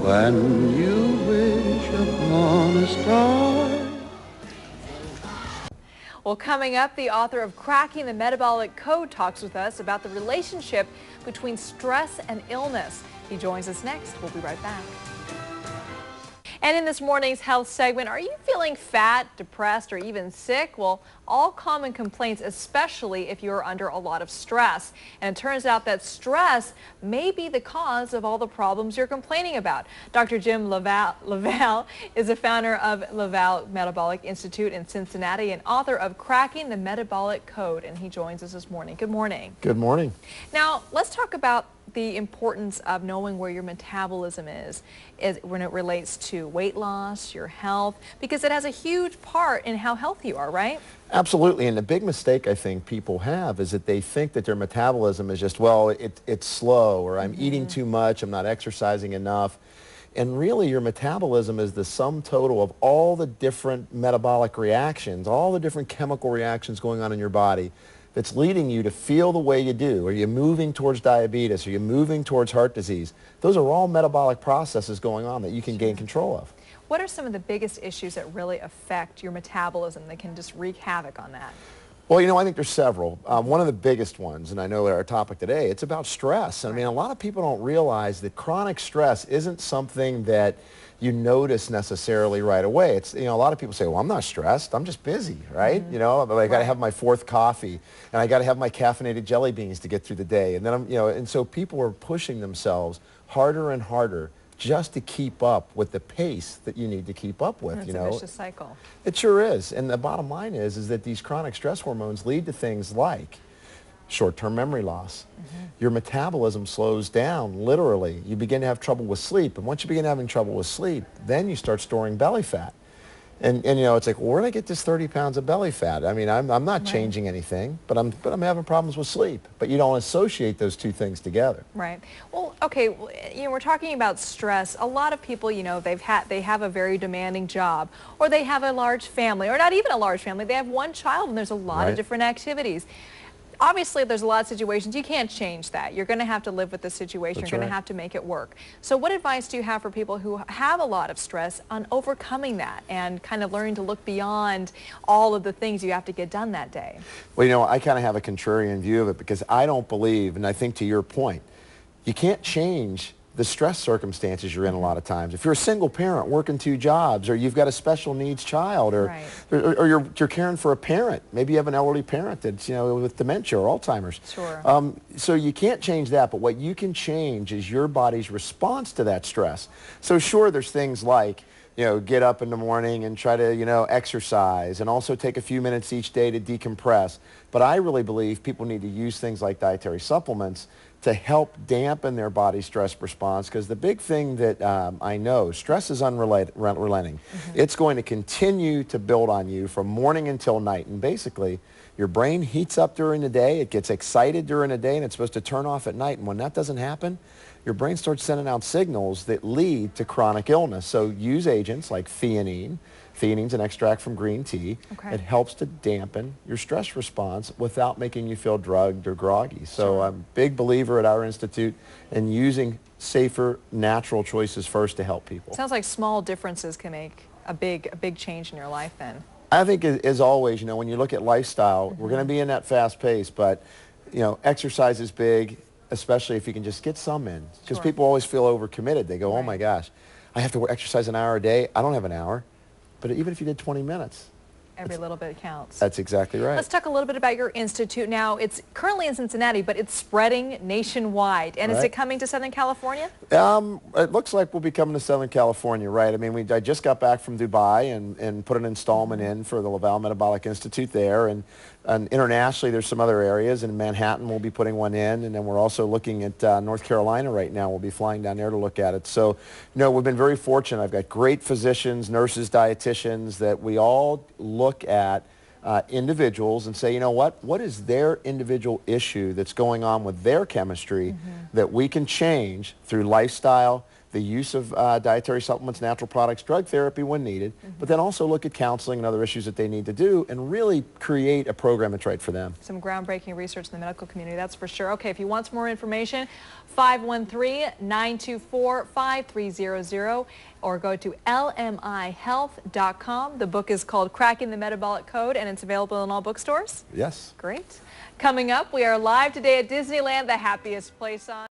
When you wish upon a star. Well, coming up, the author of Cracking the Metabolic Code talks with us about the relationship between stress and illness. He joins us next. We'll be right back. And in this morning's health segment, are you feeling fat, depressed, or even sick? Well, all common complaints, especially if you're under a lot of stress. And it turns out that stress may be the cause of all the problems you're complaining about. Dr. Jim LaValle is the founder of LaValle Metabolic Institute in Cincinnati and author of Cracking the Metabolic Code. And he joins us this morning. Good morning. Good morning. Now, let's talk about the importance of knowing where your metabolism is when it relates to weight loss, your health, because it has a huge part in how healthy you are, right? Absolutely, and the big mistake I think people have is that they think that their metabolism is just, well, it's slow, or I'm eating too much, I'm not exercising enough. And really your metabolism is the sum total of all the different metabolic reactions, all the different chemical reactions going on in your body that's leading you to feel the way you do. Are you moving towards diabetes? Are you moving towards heart disease? Those are all metabolic processes going on that you can gain control of. What are some of the biggest issues that really affect your metabolism that can just wreak havoc on that? Well, you know, I think there's several. One of the biggest ones, and I know our topic today, it's about stress. I mean, a lot of people don't realize that chronic stress isn't something that you notice necessarily right away. It's, you know, a lot of people say, well, I'm not stressed, I'm just busy, right? You know, I got to have my fourth coffee, and I got to have my caffeinated jelly beans to get through the day. And then I'm, you know, and so people are pushing themselves harder and harder just to keep up with the pace that you need to keep up with. It's a vicious cycle. It sure is. And the bottom line is that these chronic stress hormones lead to things like short-term memory loss. Your metabolism slows down, literally. You begin to have trouble with sleep. And once you begin having trouble with sleep, then you start storing belly fat. And you know, it's like, well, where did I get this 30 pounds of belly fat? I mean, I'm not changing anything, but I'm having problems with sleep. But you don't associate those two things together. Right. Well, okay, you know, we're talking about stress. A lot of people, you know, they have a very demanding job, or they have a large family, or not even a large family. They have one child, and there's a lot of different activities. Obviously, there's a lot of situations you can't change that. You're going to have to live with the situation. You're going to have to make it work. So what advice do you have for people who have a lot of stress on overcoming that and kind of learning to look beyond all of the things you have to get done that day? Well, you know, I kind of have a contrarian view of it because I don't believe, and I think to your point, you can't change the stress circumstances you're in a lot of times. If you're a single parent working 2 jobs, or you've got a special needs child, or you're caring for a parent, maybe you have an elderly parent that's, you know, with dementia or Alzheimer's. Sure. So you can't change that, but what you can change is your body's response to that stress. So sure, there's things like, you know, get up in the morning and try to, you know, exercise, and also take a few minutes each day to decompress. But I really believe people need to use things like dietary supplements to help dampen their body's stress response, because the big thing that I know, stress is unrelenting. It's going to continue to build on you from morning until night, and basically your brain heats up during the day, it gets excited during the day, and it's supposed to turn off at night, and when that doesn't happen, your brain starts sending out signals that lead to chronic illness. So use agents like theanine. Theanine's an extract from green tea. It helps to dampen your stress response without making you feel drugged or groggy. So I'm a big believer at our institute in using safer, natural choices first to help people. Sounds like small differences can make a big change in your life then. I think, as always, you know, when you look at lifestyle, we're going to be in that fast pace, but, you know, exercise is big, especially if you can just get some in. Because people always feel overcommitted. They go, oh my gosh, I have to exercise an hour a day. I don't have an hour. But even if you did 20 minutes. Every little bit counts. That's exactly right. Let's talk a little bit about your institute now. It's currently in Cincinnati, but it's spreading nationwide. And is it coming to Southern California? It looks like we'll be coming to Southern California, right? I mean, I just got back from Dubai and put an installment in for the LaValle Metabolic Institute there. And internationally, there's some other areas. In Manhattan, we'll be putting one in. And then we're also looking at North Carolina right now. We'll be flying down there to look at it. So, you know, we've been very fortunate. I've got great physicians, nurses, dietitians that we all look at individuals and say, you know what is their individual issue that's going on with their chemistry that we can change through lifestyle, the use of dietary supplements, natural products, drug therapy when needed, but then also look at counseling and other issues that they need to do and really create a program that's right for them. Some groundbreaking research in the medical community, that's for sure. Okay, if you want some more information, 513-924-5300 or go to lmihealth.com. The book is called Cracking the Metabolic Code, and it's available in all bookstores? Yes. Great. Coming up, we are live today at Disneyland, the happiest place on